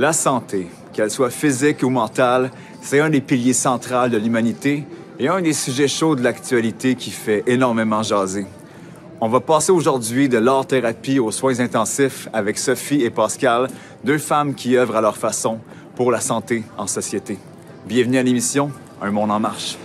La santé, qu'elle soit physique ou mentale, c'est un des piliers centraux de l'humanité et un des sujets chauds de l'actualité qui fait énormément jaser. On va passer aujourd'hui de l'art-thérapie aux soins intensifs avec Sophie et Pascal, deux femmes qui œuvrent à leur façon pour la santé en société. Bienvenue à l'émission Un monde en marche.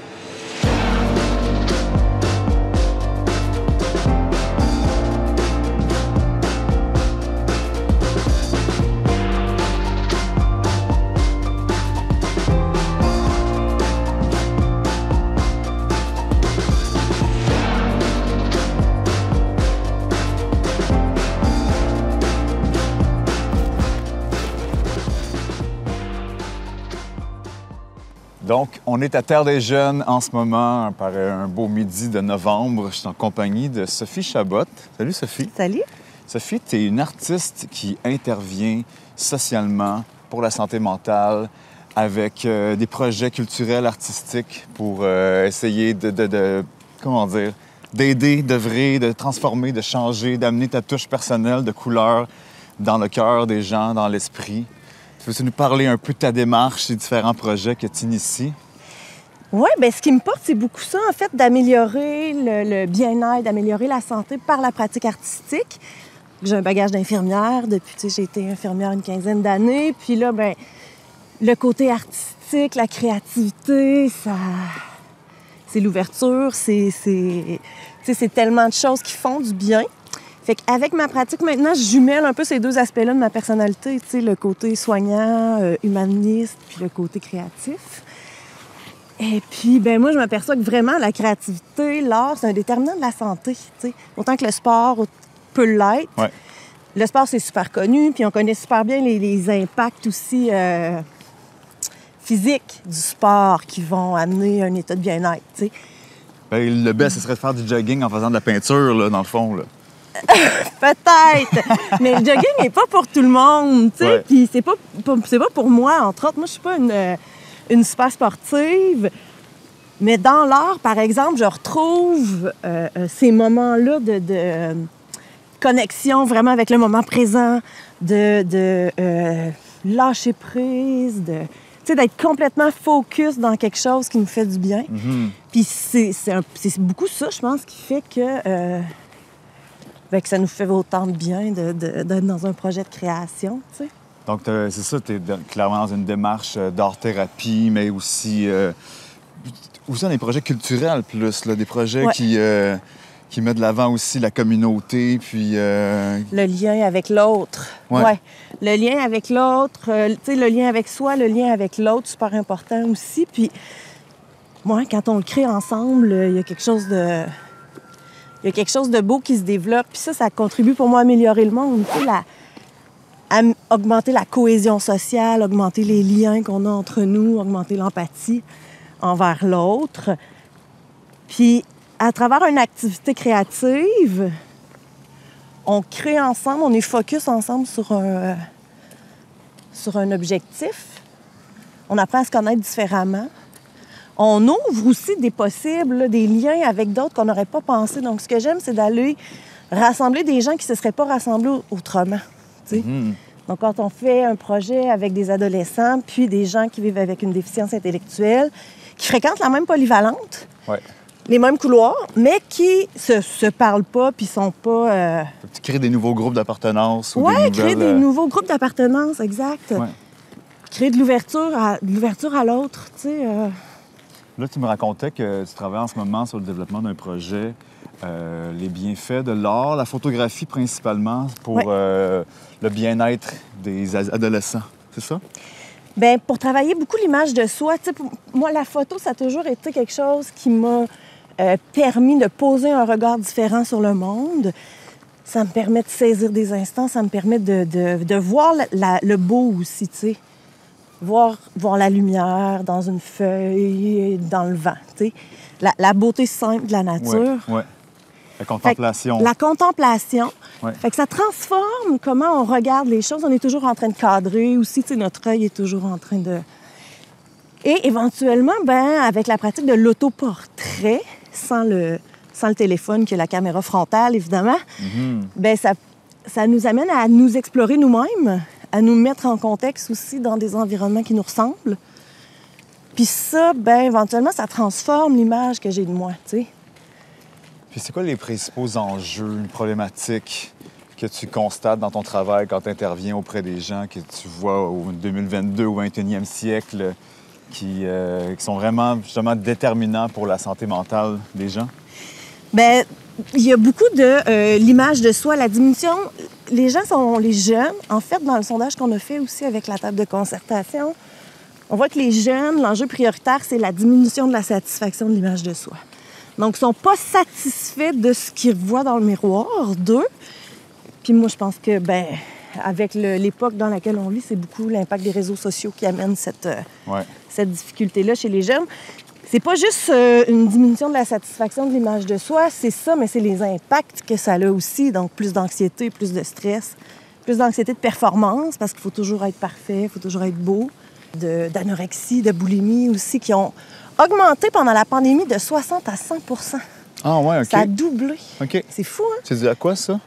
Donc, on est à Terre des Jeunes en ce moment, par un beau midi de novembre. Je suis en compagnie de Sophie Chabot. Salut, Sophie. Salut. Sophie, tu es une artiste qui intervient socialement pour la santé mentale avec des projets culturels, artistiques pour essayer d'aider, d'œuvrer, de transformer, de changer, d'amener ta touche personnelle de couleur dans le cœur des gens, dans l'esprit. Peux-tu nous parler un peu de ta démarche et différents projets que tu inities? Oui, bien, ce qui me porte, c'est beaucoup ça, en fait, d'améliorer le bien-être, d'améliorer la santé par la pratique artistique. J'ai un bagage d'infirmière depuis, j'ai été infirmière une quinzaine d'années. Puis là, bien, le côté artistique, la créativité, c'est l'ouverture, c'est tellement de choses qui font du bien. Fait qu'avec ma pratique, maintenant, je jumelle un peu ces deux aspects-là de ma personnalité, tu sais, le côté soignant, humaniste, puis le côté créatif. Et puis, ben moi, je m'aperçois que vraiment, la créativité, l'art, c'est un déterminant de la santé, tu sais. Autant que le sport peut l'être. Ouais. Le sport, c'est super connu, puis on connaît super bien les impacts aussi physiques du sport qui vont amener un état de bien-être, tu sais. Bien, le best, ce serait de faire du jogging en faisant de la peinture, là, dans le fond, là. Peut-être, mais le jogging n'est pas pour tout le monde, tu sais. Ouais. Puis c'est pas pour moi, entre autres. Moi, je suis pas une super sportive, mais dans l'art, par exemple, je retrouve ces moments-là de connexion vraiment avec le moment présent, de lâcher prise, tu sais, d'être complètement focus dans quelque chose qui nous fait du bien. Mm-hmm. Puis c'est beaucoup ça, je pense, qui fait que ça nous fait autant de bien d'être dans un projet de création, tu sais. Donc, c'est ça, tu es clairement dans une démarche d'art-thérapie, mais aussi dans des projets culturels plus, là, des projets ouais. qui mettent de l'avant aussi la communauté, puis... Le lien avec l'autre. Ouais. Ouais. Le lien avec l'autre, tu sais, le lien avec soi, le lien avec l'autre, super important aussi. Puis, moi, quand on le crée ensemble, il y a quelque chose de... Il y a quelque chose de beau qui se développe. Puis ça contribue pour moi à améliorer le monde. À augmenter la cohésion sociale, augmenter les liens qu'on a entre nous, augmenter l'empathie envers l'autre. Puis, à travers une activité créative, on crée ensemble, on est focus ensemble sur un objectif. On apprend à se connaître différemment. On ouvre aussi des possibles, là, des liens avec d'autres qu'on n'aurait pas pensé. Donc, ce que j'aime, c'est d'aller rassembler des gens qui ne se seraient pas rassemblés autrement. Mm-hmm. Donc, quand on fait un projet avec des adolescents, puis des gens qui vivent avec une déficience intellectuelle, qui fréquentent la même polyvalente, ouais. Les mêmes couloirs, mais qui se parlent pas, puis sont pas... Tu crées des nouveaux groupes d'appartenance. Oui, créer des nouveaux groupes d'appartenance, exact. Ouais. Créer de l'ouverture à l'autre, tu sais... Là, tu me racontais que tu travailles en ce moment sur le développement d'un projet, les bienfaits de l'art, la photographie principalement, pour ouais. Le bien-être des adolescents. C'est ça? Bien, pour travailler beaucoup l'image de soi, tu sais, moi, la photo, ça a toujours été quelque chose qui m'a permis de poser un regard différent sur le monde. Ça me permet de saisir des instants, ça me permet de voir le beau aussi, tu sais. Voir la lumière dans une feuille, dans le vent, tu sais. La beauté simple de la nature. Oui, ouais. La contemplation. La contemplation. Ouais. Fait que ça transforme comment on regarde les choses. On est toujours en train de cadrer aussi, tu sais, notre œil est toujours en train de... Et éventuellement, ben, avec la pratique de l'autoportrait, sans le téléphone, qui est la caméra frontale, évidemment, mm-hmm. ben ça nous amène à nous explorer nous-mêmes, à nous mettre en contexte aussi dans des environnements qui nous ressemblent. Puis ça, ben éventuellement, ça transforme l'image que j'ai de moi, tu sais. Puis c'est quoi les principaux enjeux, problématiques que tu constates dans ton travail quand tu interviens auprès des gens que tu vois au 2022 ou 21e siècle qui sont vraiment justement déterminants pour la santé mentale des gens? Bien, il y a beaucoup de l'image de soi, la diminution. Les gens sont les jeunes. En fait, dans le sondage qu'on a fait aussi avec la table de concertation, on voit que les jeunes, l'enjeu prioritaire, c'est la diminution de la satisfaction de l'image de soi. Donc, ils ne sont pas satisfaits de ce qu'ils voient dans le miroir d'eux. Puis moi, je pense que, ben, avec l'époque dans laquelle on vit, c'est beaucoup l'impact des réseaux sociaux qui amène cette difficulté-là chez les jeunes. C'est pas juste une diminution de la satisfaction de l'image de soi, c'est ça, mais c'est les impacts que ça a aussi. Donc, plus d'anxiété, plus de stress, plus d'anxiété de performance, parce qu'il faut toujours être parfait, il faut toujours être beau, d'anorexie, de boulimie aussi, qui ont augmenté pendant la pandémie de 60 à 100 %. Ah ouais, OK. Ça a doublé. OK. C'est fou, hein? C'est dû à quoi, ça?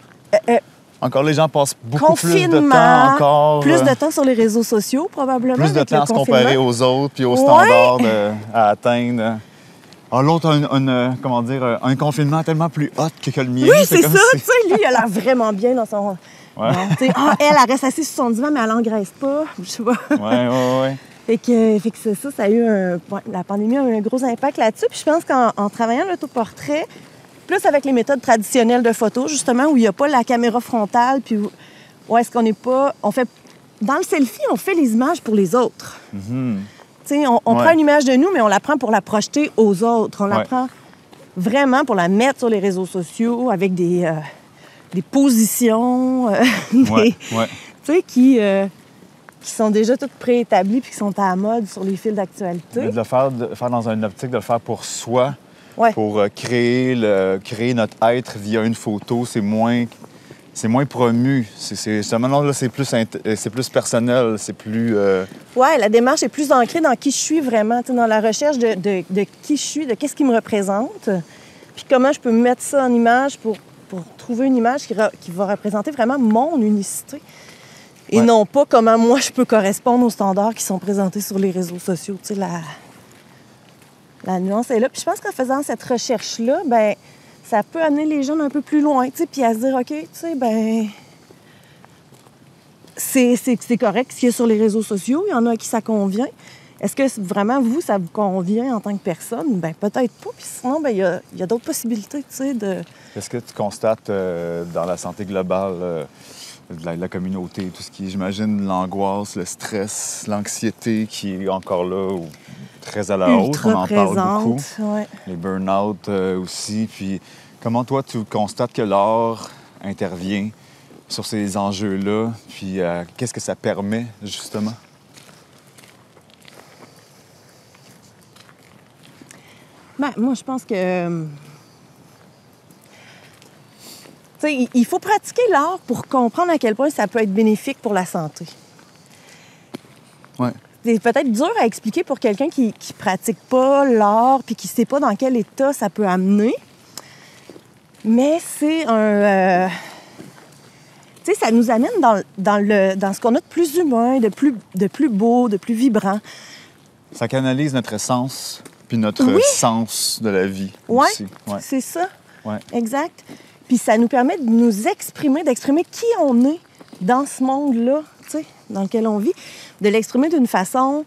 Encore, les gens passent beaucoup plus de Confinement, temps encore. plus de temps sur les réseaux sociaux, probablement. Plus de avec temps le à se confinement. comparer aux autres puis aux standards à atteindre. Ah, l'autre a un confinement tellement plus hot que le mien. Oui, c'est comme ça. si- Tu sais, lui, il a l'air vraiment bien dans son... Ouais. Bon, tu sais, elle reste assise sur son divan, mais elle n'engraisse pas. Je sais pas. Ouais. Fait que c'est ça, ça a eu la pandémie a eu un gros impact là-dessus. Puis je pense qu'en travaillant l'autoportrait, plus avec les méthodes traditionnelles de photo, justement, où il n'y a pas la caméra frontale, puis où est-ce qu'on n'est pas... Dans le selfie, on fait les images pour les autres. Mm-hmm. Tu sais, on prend une image de nous, mais on la prend pour la projeter aux autres. On la prend vraiment pour la mettre sur les réseaux sociaux avec des positions, tu sais, qui sont déjà toutes préétablies puis qui sont à la mode sur les fils d'actualité. Mais de le faire dans une optique de le faire pour soi, Ouais. pour créer notre être via une photo, c'est moins promu. Justement, là, c'est plus personnel, c'est plus... Oui, la démarche est plus ancrée dans qui je suis vraiment, dans la recherche de qui je suis, de qu'est-ce qui me représente, puis comment je peux mettre ça en image pour trouver une image qui va représenter vraiment mon unicité. Et non pas comment moi je peux correspondre aux standards qui sont présentés sur les réseaux sociaux. Tu sais, la nuance est là. Puis je pense qu'en faisant cette recherche-là, ben ça peut amener les jeunes un peu plus loin, tu sais, puis à se dire, OK, tu sais, ben c'est correct ce qu'il y a sur les réseaux sociaux. Il y en a à qui ça convient. Est-ce que vraiment, vous, ça vous convient en tant que personne? Ben peut-être pas. Puis sinon, ben il y a d'autres possibilités, tu sais, de... Qu'est-ce que tu constates dans la santé globale de la communauté, tout ce qui est, j'imagine, l'angoisse, le stress, l'anxiété qui est encore là ou très à la hausse, on en parle beaucoup. Ouais. Les burn-out aussi. Puis comment toi, tu constates que l'art intervient sur ces enjeux-là? Puis qu'est-ce que ça permet, justement? Ben, moi, je pense que... Tu sais, il faut pratiquer l'art pour comprendre à quel point ça peut être bénéfique pour la santé. Ouais. C'est peut-être dur à expliquer pour quelqu'un qui pratique pas l'art puis qui sait pas dans quel état ça peut amener. Mais c'est un... tu sais, ça nous amène dans ce qu'on a de plus humain, de plus beau, de plus vibrant. Ça canalise notre essence puis notre sens de la vie aussi. Ouais. C'est ça. Ouais. Exact. Puis ça nous permet de nous exprimer, d'exprimer qui on est dans ce monde-là, tu sais, dans lequel on vit, de l'exprimer d'une façon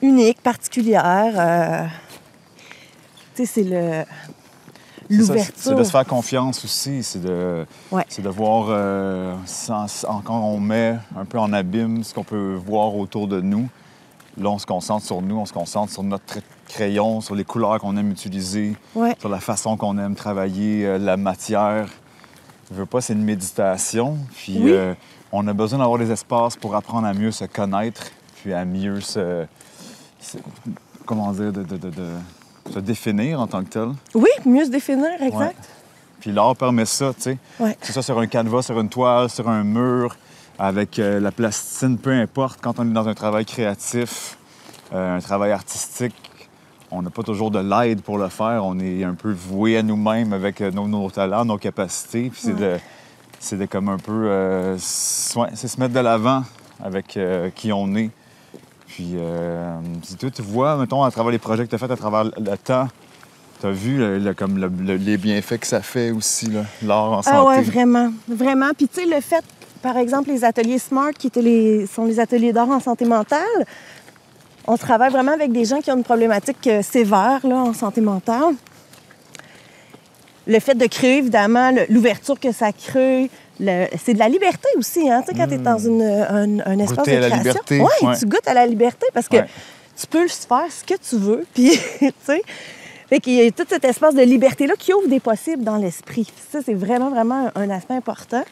unique, particulière. Tu sais, c'est l'ouverture. C'est de se faire confiance aussi, c'est de voir quand on met un peu en abîme ce qu'on peut voir autour de nous. Là, on se concentre sur nous, on se concentre sur notre crayon, sur les couleurs qu'on aime utiliser, sur la façon qu'on aime travailler la matière. Je veux pas, c'est une méditation. Puis on a besoin d'avoir des espaces pour apprendre à mieux se connaître, puis à mieux se définir en tant que tel. Oui, mieux se définir, exact. Ouais. Puis l'art permet ça, tu sais. Ouais. C'est ça sur un canevas, sur une toile, sur un mur, avec la plasticine, peu importe. Quand on est dans un travail créatif, un travail artistique, on n'a pas toujours de l'aide pour le faire. On est un peu voué à nous-mêmes avec nos talents, nos capacités. Puis c'est de comme un peu... c'est se mettre de l'avant avec qui on est. Puis, si tu vois, mettons, à travers les projets que tu as faits, à travers le temps, tu as vu les bienfaits que ça fait aussi, là, l'art en santé. Ah ouais, vraiment, vraiment. Puis tu sais, le fait, par exemple, les ateliers SMART, sont les ateliers d'art en santé mentale, on travaille vraiment avec des gens qui ont une problématique sévère là, en santé mentale. Le fait de créer, évidemment, l'ouverture que ça crée, c'est de la liberté aussi, hein? Tu sais, quand tu es dans un espace Goûter de à la création. liberté. Ouais, tu goûtes à la liberté parce que tu peux faire ce que tu veux. Puis, tu sais, fait qu'il y a tout cet espace de liberté-là qui ouvre des possibles dans l'esprit. Ça, c'est vraiment, vraiment un aspect important.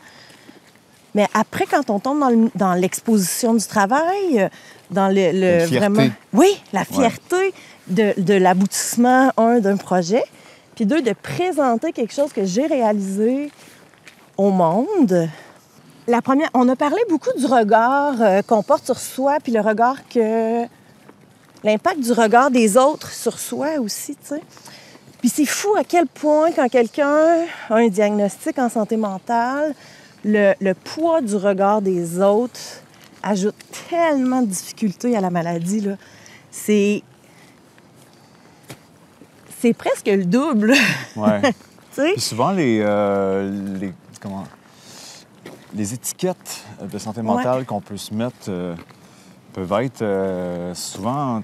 Mais après, quand on tombe dans l'exposition du travail, dans la fierté. vraiment... Oui, la fierté de l'aboutissement, d'un projet, puis deux, de présenter quelque chose que j'ai réalisé au monde. La première, on a parlé beaucoup du regard qu'on porte sur soi, puis le regard que... l'impact du regard des autres sur soi aussi, tu sais. Puis c'est fou à quel point, quand quelqu'un a un diagnostic en santé mentale, le poids du regard des autres ajoute tellement de difficultés à la maladie, là. C'est presque le double. Ouais. Tu sais? Puis souvent, les étiquettes de santé mentale qu'on peut se mettre peuvent être souvent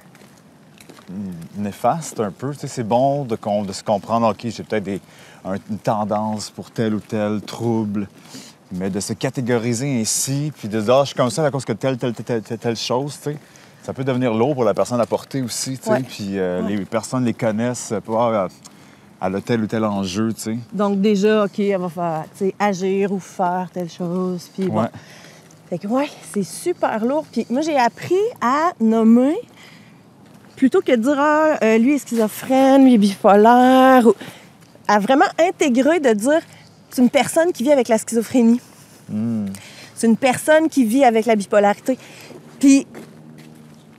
néfastes un peu. Tu sais, c'est bon de se comprendre, OK, j'ai peut-être une tendance pour tel ou tel trouble, mais de se catégoriser ainsi, puis de dire, ah, je suis comme ça à cause que telle chose, tu sais, ça peut devenir lourd pour la personne à porter aussi, tu sais, puis les personnes les connaissent, elle a tel ou tel enjeu, tu sais. Donc déjà, OK, elle va faire, tu sais, agir ou faire telle chose, puis bon. Fait que c'est super lourd. Puis moi, j'ai appris à nommer, plutôt que de dire, lui est schizophrène, lui est bipolaire, à vraiment intégrer, de dire, c'est une personne qui vit avec la schizophrénie. C'est une personne qui vit avec la bipolarité. Puis,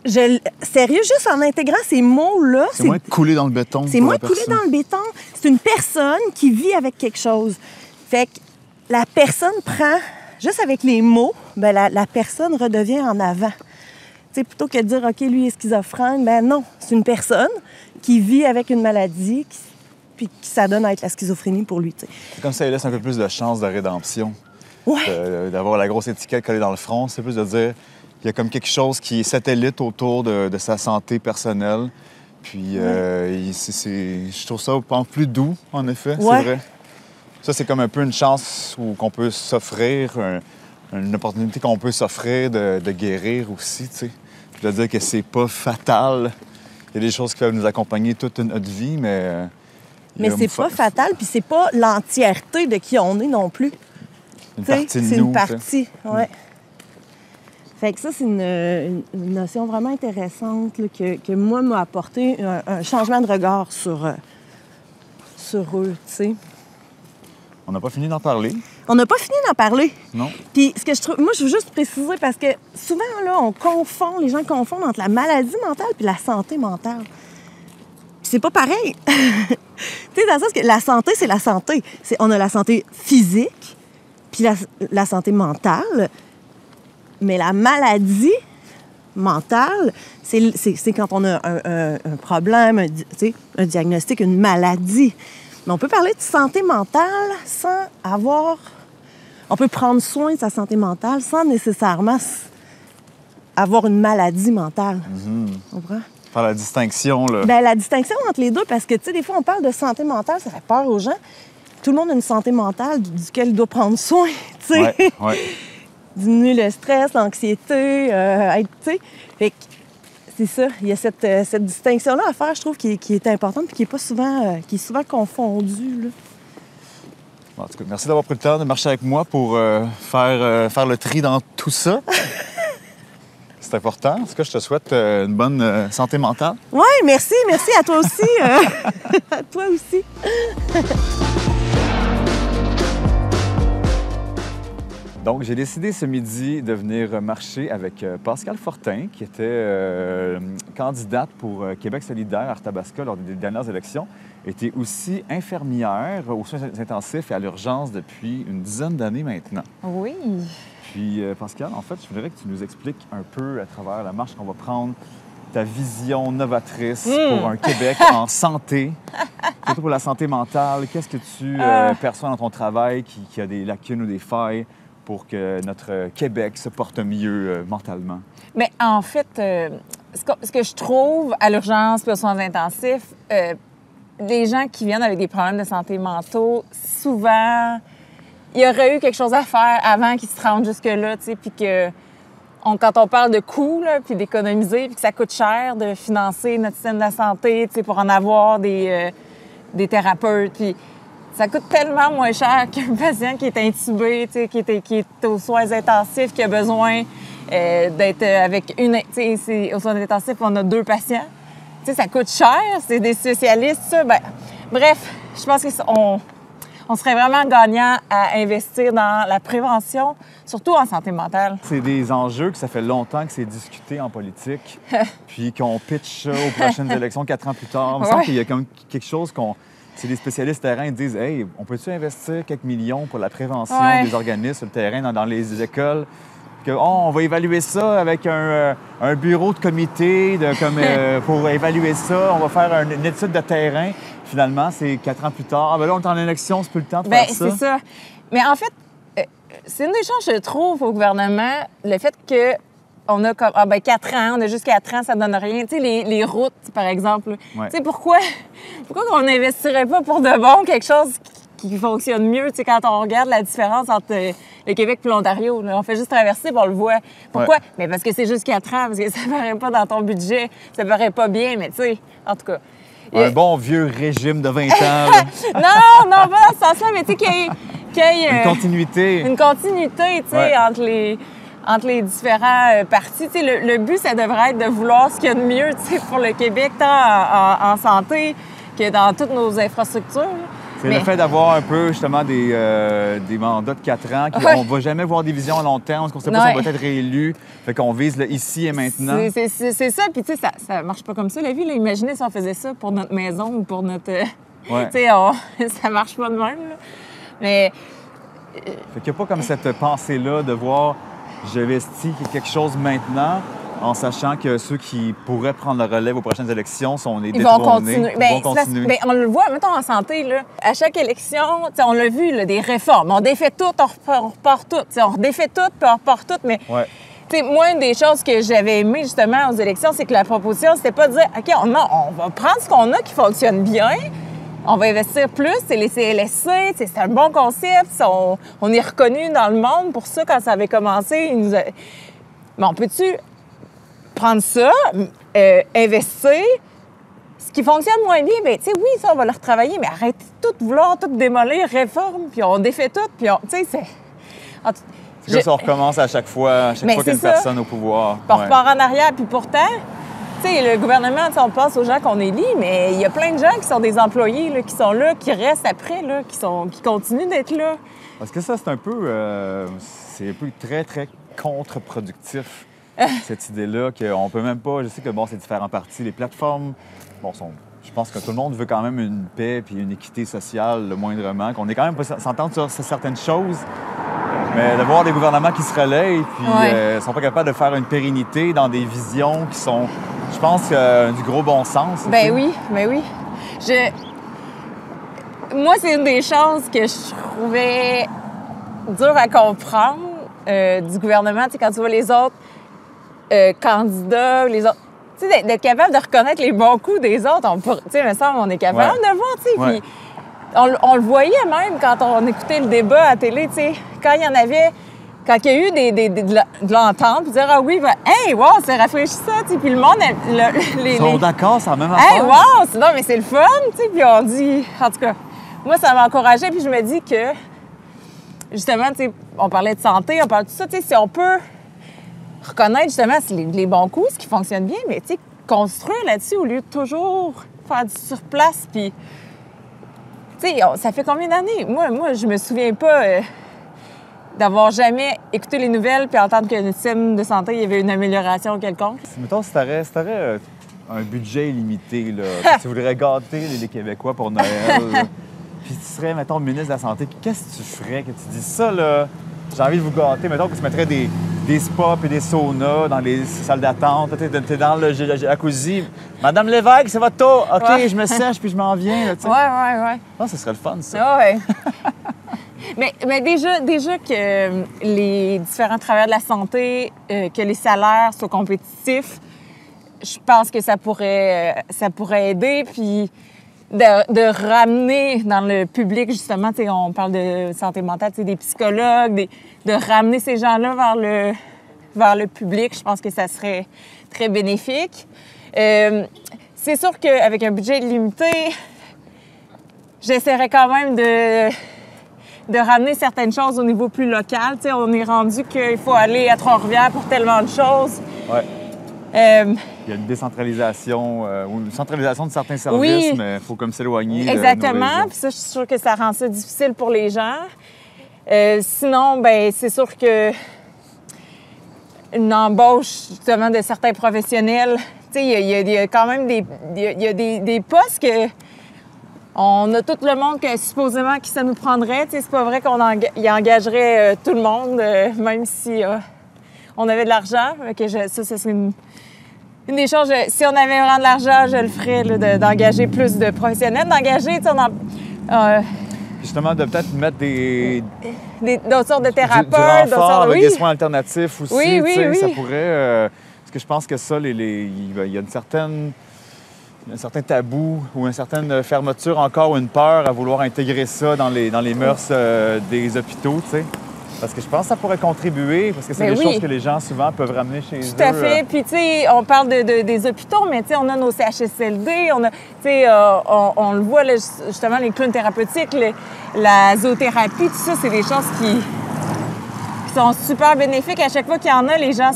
sérieux, juste en intégrant ces mots-là... C'est moins coulé dans le béton. C'est moins coulé dans le béton. C'est une personne qui vit avec quelque chose. Fait que la personne prend, juste avec les mots, ben la personne redevient en avant. Tu sais, plutôt que de dire, OK, lui est schizophrène, ben non, c'est une personne qui vit avec une maladie, puis qui s'adonne à être la schizophrénie pour lui, tu sais. C'est comme ça, il laisse un peu plus de chance de rédemption. Ouais. D'avoir la grosse étiquette collée dans le front, c'est plus de dire qu'il y a comme quelque chose qui est satellite autour de sa santé personnelle. Puis je trouve ça plus doux, en effet, c'est vrai. Ça, c'est comme un peu une chance qu'on peut s'offrir, une opportunité qu'on peut s'offrir de guérir aussi, tu sais. Je veux dire que c'est pas fatal. Il y a des choses qui peuvent nous accompagner toute notre vie, mais... Mais c'est pas fatal, puis c'est pas l'entièreté de qui on est non plus. Une partie de nous. C'est une partie, Fait que ça, c'est une notion vraiment intéressante là, que moi, m'a apporté un changement de regard sur eux, tu sais. On n'a pas fini d'en parler. On n'a pas fini d'en parler. Non. Puis ce que je trouve... Moi, je veux juste préciser parce que souvent, là, les gens confondent entre la maladie mentale puis la santé mentale. Puis c'est pas pareil. Tu sais, dans le sens que la santé, c'est la santé. On a la santé physique puis la santé mentale. Mais la maladie mentale, c'est quand on a un problème, un diagnostic, une maladie. Mais on peut parler de santé mentale sans avoir... On peut prendre soin de sa santé mentale sans nécessairement avoir une maladie mentale. Tu comprends? Faire la distinction, là. Bien, la distinction entre les deux, parce que, tu sais, des fois, on parle de santé mentale, ça fait peur aux gens. Tout le monde a une santé mentale duquel il doit prendre soin, tu sais. Ouais. Diminuer le stress, l'anxiété, être, tu sais. Fait que c'est ça, il y a cette distinction-là à faire, je trouve, qui est importante et qui est pas souvent, qui est souvent confondue, là. En tout cas, merci d'avoir pris le temps de marcher avec moi pour faire le tri dans tout ça. C'est important. En tout cas, je te souhaite une bonne santé mentale. Oui, merci à toi aussi. À toi aussi. Donc, j'ai décidé ce midi de venir marcher avec Pascale Fortin, qui était candidate pour Québec solidaire à Arthabasca lors des dernières élections. Et tu es aussi infirmière aux soins intensifs et à l'urgence depuis une dizaine d'années maintenant. Oui. Puis, Pascal, en fait, je voudrais que tu nous expliques un peu à travers la marche qu'on va prendre ta vision novatrice pour un Québec en santé, surtout pour la santé mentale. Qu'est-ce que tu perçois dans ton travail qui a des lacunes ou des failles pour que notre Québec se porte mieux mentalement? Mais en fait, ce que je trouve à l'urgence et aux soins intensifs, les gens qui viennent avec des problèmes de santé mentaux, souvent, il y aurait eu quelque chose à faire avant qu'ils se rendent jusque-là, tu sais, puis que quand on parle de coûts, puis d'économiser, puis que ça coûte cher de financer notre système de la santé, tu sais, pour en avoir des thérapeutes, puis ça coûte tellement moins cher qu'un patient qui est intubé, tu sais, qui est aux soins intensifs, qui a besoin d'être avec une... Tu sais, aux soins intensifs, on a 2 patients. Tu sais, ça coûte cher, c'est des spécialistes, ça. Ben, bref, je pense qu'on serait vraiment gagnant à investir dans la prévention, surtout en santé mentale. C'est des enjeux que ça fait longtemps que c'est discuté en politique, puis qu'on pitch ça aux prochaines élections 4 ans plus tard. Il me semble qu'il y a comme quelque chose c'est des spécialistes terrain qui disent « Hey, on peut-tu investir quelques millions pour la prévention des organismes sur le terrain, dans les écoles? » On va évaluer ça avec un bureau de comité pour évaluer ça. On va faire une étude de terrain. Finalement, c'est 4 ans plus tard. Ah, ben là, on est en élection, c'est plus le temps de faire ça. C'est ça. Mais en fait, c'est une des choses, je trouve, au gouvernement, le fait que on a comme 4 ans, on a juste 4 ans, ça donne rien. Tu sais, les routes, par exemple. Ouais. Tu sais, pourquoi on n'investirait pas pour de bon quelque chose qui fonctionne mieux? Tu sais, quand on regarde la différence entre le Québec et l'Ontario, on fait juste traverser et on le voit. Pourquoi? Ouais. Mais parce que c'est juste 4 ans, parce que ça paraît pas dans ton budget, ça paraît pas bien, mais tu sais, en tout cas. Un bon vieux régime de 20 ans. non, pas dans ce sens-là, mais tu sais, qu'il y ait une continuité. Une continuité, tu sais, entre les différents partis. Tu sais, le but, ça devrait être de vouloir ce qu'il y a de mieux, tu sais, pour le Québec, tant en santé que dans toutes nos infrastructures. C'est le fait d'avoir un peu, justement, des mandats de 4 ans. On ne va jamais voir des visions à long terme, parce qu'on ne sait pas si on va être réélu. Fait qu'on vise le ici et maintenant. C'est ça. Puis, tu sais, ça marche pas comme ça, la vie. Là. Imaginez si on faisait ça pour notre maison ou pour notre... Tu sais, ça marche pas de même. Là. Mais... Fait qu'il n'y a pas comme cette pensée-là de voir j'investis quelque chose maintenant, en sachant que ceux qui pourraient prendre la relève aux prochaines élections sont les détrônés. Ils vont continuer. On le voit, mettons, en santé, là, à chaque élection, on l'a vu, là, des réformes. On défait tout, on repart tout. On redéfait tout, puis on repart tout. Mais moi, une des choses que j'avais aimé, justement, aux élections, c'est que la proposition, c'était pas de dire, OK, on va prendre ce qu'on a qui fonctionne bien, on va investir plus, c'est les CLSC, c'est un bon concept, on est reconnu dans le monde pour ça quand ça avait commencé. Mais on peut-tu prendre ça, investir, ce qui fonctionne moins bien, bien, tu sais, oui, ça, on va le retravailler, mais arrêtez de tout vouloir, tout démolir, réforme, puis on défait tout, puis tu sais, c'est... C'est comme ça, on recommence à chaque fois qu'il y a une personne au pouvoir. Puis on repart en arrière, puis pourtant, tu sais, le gouvernement, on pense aux gens qu'on élit, mais il y a plein de gens qui sont des employés, là, qui sont là, qui restent après, là, qui continuent d'être là. Parce que ça, c'est un peu très, très contre-productif. Cette idée-là qu'on peut même pas... Je sais que, bon, c'est différents partis. Les plateformes, bon, je pense que tout le monde veut quand même une paix puis une équité sociale, le moindrement, qu'on est quand même pas s'entendre sur certaines choses. Mais de voir des gouvernements qui se relaient puis ne sont pas capables de faire une pérennité dans des visions qui sont, je pense, du gros bon sens. Ben oui. Moi, c'est une des choses que je trouvais dur à comprendre du gouvernement. Tu sais, quand tu vois les autres candidats, les autres... Tu sais, d'être capable de reconnaître les bons coups des autres, tu sais, il me semble qu'on est capable de le voir, tu sais. Puis on le voyait même quand on écoutait le débat à la télé, tu sais, quand il y en avait... Quand il y a eu de l'entente, puis dire « Ah oui, hey, wow, c'est rafraîchissant! » Puis le monde... Ils sont d'accord, c'est la même affaire. « Hey, wow! Non, mais c'est le fun! » Puis on dit... En tout cas, moi, ça m'encourageait, puis je me dis que, justement, tu sais, on parlait de santé, on parle de tout ça, tu sais, si on peut reconnaître, justement, les bons coups, ce qui fonctionne bien, mais, tu sais, construire là-dessus au lieu de toujours faire du surplace, puis... Tu sais, ça fait combien d'années? Moi, je me souviens pas... d'avoir jamais écouté les nouvelles puis entendre que notre système de santé, il y avait une amélioration quelconque. Mettons, si t'aurais un budget illimité, là, que tu voudrais gâter les Québécois pour Noël, là, puis tu serais, mettons, ministre de la Santé, qu'est-ce que tu ferais? Que tu dis ça, là, j'ai envie de vous gâter. Mettons que tu mettrais des spas et des saunas dans les salles d'attente. T'es dans le jacuzzi. Madame Lévesque, c'est votre tour. OK, Ouais. je me sèche puis je m'en viens. Là, tu sais. Ouais. Ah, ce serait le fun, ça. Ah ouais. mais déjà que les différents travailleurs de la santé, que les salaires soient compétitifs, je pense que ça pourrait aider. Puis de ramener dans le public, justement, on parle de santé mentale, des psychologues, de ramener ces gens-là vers le public, je pense que ça serait très bénéfique. C'est sûr qu'avec un budget limité, j'essaierais quand même de ramener certaines choses au niveau plus local. On est rendu qu'il faut aller à Trois-Rivières pour tellement de choses. Ouais. Il y a une décentralisation ou une centralisation de certains services, oui, mais il faut comme s'éloigner. Exactement. Puis ça, je suis sûre que ça rend ça difficile pour les gens. Sinon, ben c'est sûr que une embauche justement de certains professionnels, il y a quand même des postes que on a tout le monde que supposément qui ça nous prendrait. C'est pas vrai qu'on engagerait tout le monde, même si on avait de l'argent. Ça serait une des choses. Si on avait vraiment de l'argent, je le ferais, là, d'engager plus de professionnels. D'engager, Justement, de peut-être mettre d'autres sortes de thérapeutes. Du renfort avec des soins alternatifs aussi. Oui. Ça pourrait... parce que je pense que ça, il y a un certain tabou ou une certaine fermeture encore ou une peur à vouloir intégrer ça dans les mœurs des hôpitaux, tu sais. Parce que je pense que ça pourrait contribuer, parce que c'est des choses que les gens souvent peuvent ramener chez eux. Tout à fait. Puis, tu sais, on parle des hôpitaux, mais tu sais, on a nos CHSLD, on le voit, là, justement, les clowns thérapeutiques, la zoothérapie, tout ça, c'est des choses qui sont super bénéfiques. À chaque fois qu'il y en a, les gens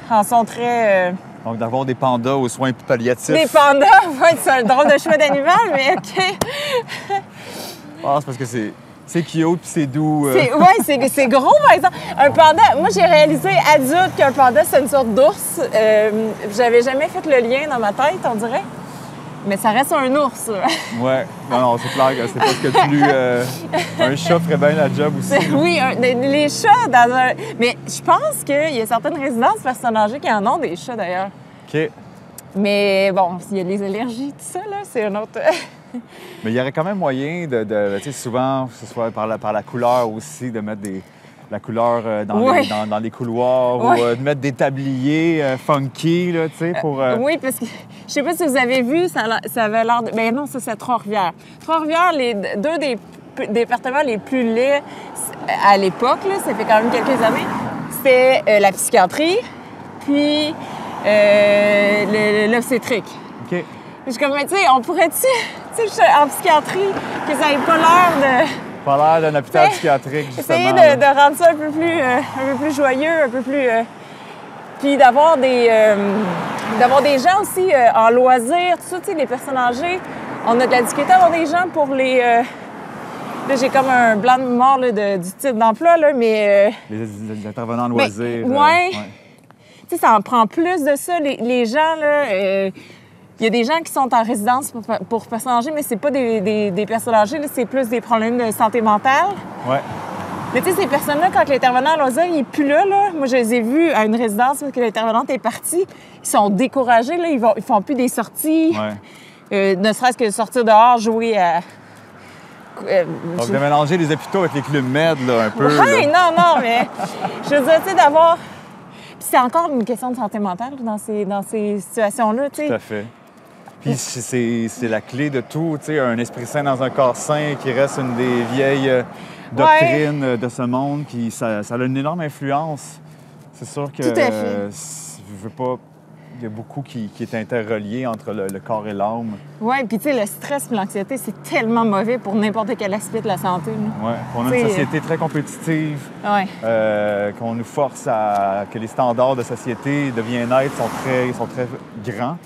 en sont très... Donc, d'avoir des pandas aux soins palliatifs. Des pandas, oui, c'est un drôle de choix d'animal, mais OK. Ah, c'est parce que c'est cute puis c'est doux. Oui, c'est gros, par exemple. Un panda, moi, j'ai réalisé adulte qu'un panda, c'est une sorte d'ours. J'avais jamais fait le lien dans ma tête, on dirait. Mais ça reste un ours. Oui. Non, c'est clair que c'est parce que plus... un chat ferait bien la job aussi. Oui, les chats dans un... Mais je pense qu'il y a certaines résidences personnes âgées qui en ont des chats, d'ailleurs. OK. Mais bon, s'il y a les allergies, tout ça, là, c'est un autre... Mais il y aurait quand même moyen de tu sais, souvent, que ce soit par la couleur aussi, de mettre la couleur dans les couloirs ou de mettre des tabliers funky, là, tu sais, pour... Oui, parce que je sais pas si vous avez vu, ça avait l'air de... Ben non, ça, c'est Trois-Rivières. Trois-Rivières, deux des départements les plus laids à l'époque, là, ça fait quand même quelques années, c'était la psychiatrie, puis l'obstétrique. OK. Je suis comme, mais tu sais, on pourrait-tu, en psychiatrie, que ça n'ait pas l'air de... Pas l'air d'un hôpital psychiatrique, justement. Essayer de rendre ça un peu plus joyeux, un peu plus... Puis d'avoir des gens aussi en loisirs, tout ça, tu sais, les personnes âgées. On a de la difficulté à avoir des gens pour les... Là, j'ai comme un blanc de mémoire là, du titre d'emploi, là, mais... Les intervenants en loisirs. Ouais. Tu sais, ça en prend plus de ça. Les gens, là... Il y a des gens qui sont en résidence pour personnes âgées, mais c'est pas des personnes âgées, là, c'est plus des problèmes de santé mentale. Ouais. Mais tu sais, ces personnes-là, quand l'intervenant à loisir, il est plus là, moi, je les ai vus à une résidence parce que l'intervenante est partie. Ils sont découragés, là, ils font plus des sorties. Ouais. Ne serait-ce que sortir dehors, jouer à... Donc, de mélanger les hôpitaux avec les clubs med, là, un peu. Oui, non, mais je veux dire, tu sais, d'avoir... Puis c'est encore une question de santé mentale dans ces situations-là, tu sais. Tout à fait. Puis c'est la clé de tout, tu sais, un esprit sain dans un corps sain qui reste une des vieilles doctrines de ce monde, qui ça a une énorme influence. C'est sûr que... Tout à fait. Je veux pas... Il y a beaucoup qui est interrelié entre le corps et l'âme. Oui, puis tu sais, le stress et l'anxiété, c'est tellement mauvais pour n'importe quel aspect de la santé. Oui, on a une société très compétitive, qu'on nous force à... que les standards de société, de bien-être sont très grands.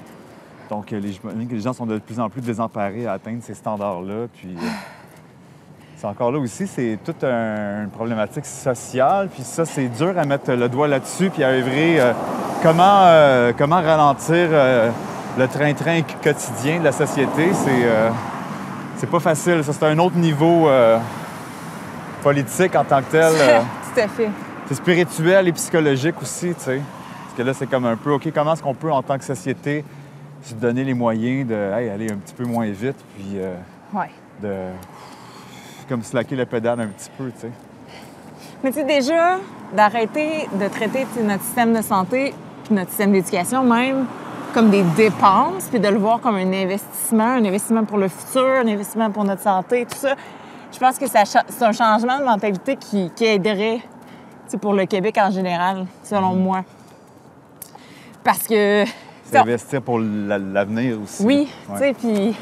Donc, les gens sont de plus en plus désemparés à atteindre ces standards-là. Puis, c'est encore là aussi, c'est toute une problématique sociale. Puis ça, c'est dur à mettre le doigt là-dessus puis à œuvrer comment ralentir le train-train quotidien de la société, c'est pas facile. Ça, c'est un autre niveau politique en tant que tel. Tout à fait. C'est spirituel et psychologique aussi, tu sais. Parce que là, c'est comme un peu, OK, comment est-ce qu'on peut, en tant que société, se donner les moyens d'aller un petit peu moins vite, puis Ouais. de comme slacker le pédale un petit peu, tu sais. Mais tu sais, déjà, d'arrêter de traiter notre système de santé puis notre système d'éducation même comme des dépenses, puis de le voir comme un investissement pour le futur, un investissement pour notre santé, tout ça, je pense que c'est un changement de mentalité qui aiderait pour le Québec en général, selon moi. Parce que... C'est investir pour l'avenir aussi. Oui, ouais. Tu sais, puis...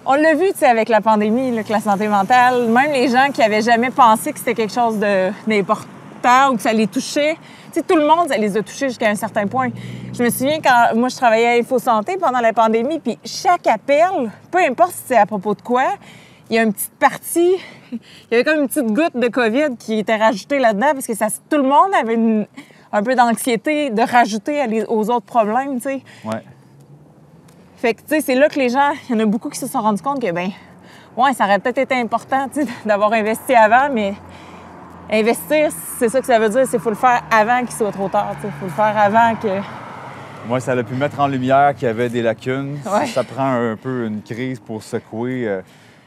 On l'a vu, tu sais, avec la pandémie, là, que la santé mentale, même les gens qui avaient jamais pensé que c'était quelque chose d'important ou que ça les touchait, tu sais, tout le monde, ça les a touchés jusqu'à un certain point. Je me souviens quand moi, je travaillais à Info Santé pendant la pandémie, puis chaque appel, peu importe si c'est à propos de quoi, il y a une petite partie, il y avait comme une petite goutte de COVID qui était rajoutée là-dedans parce que tout le monde avait un peu d'anxiété de rajouter aux autres problèmes, tu sais. Ouais. Fait que, tu sais, c'est là que les gens, il y en a beaucoup qui se sont rendus compte que, ben, ouais, ça aurait peut-être été important, tu sais, d'avoir investi avant, mais investir, c'est ça que ça veut dire, c'est qu'il faut le faire avant qu'il soit trop tard, tu sais. Il faut le faire avant que... Moi, ça a pu mettre en lumière qu'il y avait des lacunes. Ouais. Ça prend un peu une crise pour secouer,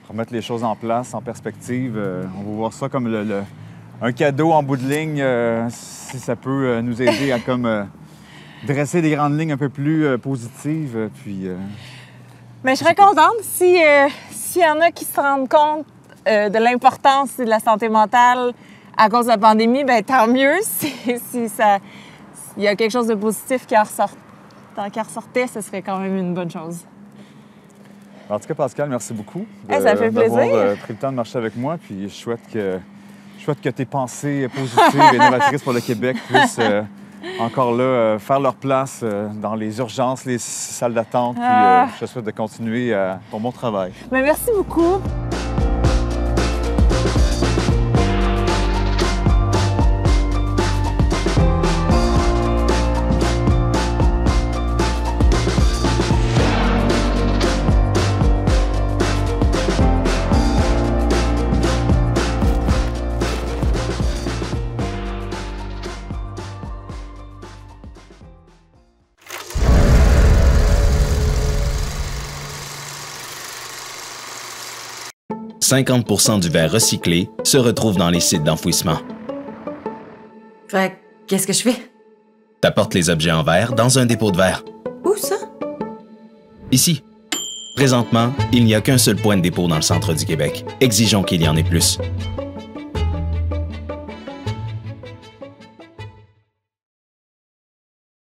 remettre les choses en place, en perspective. On va voir ça comme un cadeau en bout de ligne, si ça peut nous aider à comme dresser des grandes lignes un peu plus positives. Puis, mais je serais contente s'il y en a qui se rendent compte de l'importance de la santé mentale à cause de la pandémie, bien tant mieux. Si ça, il y a quelque chose de positif qui en ressortait, ce serait quand même une bonne chose. En tout cas, Pascal, merci beaucoup ça fait plaisir. d'avoir pris le temps de marcher avec moi. Puis je souhaite que tes pensées positives et novatrices pour le Québec puissent encore là faire leur place dans les urgences, les salles d'attente. Puis je te souhaite de continuer ton bon travail. Mais merci beaucoup. « 50% du verre recyclé se retrouve dans les sites d'enfouissement. Fait que, qu'est-ce que je fais? T'apportes les objets en verre dans un dépôt de verre. Où ça? Ici. Présentement, il n'y a qu'un seul point de dépôt dans le centre du Québec. Exigeons qu'il y en ait plus.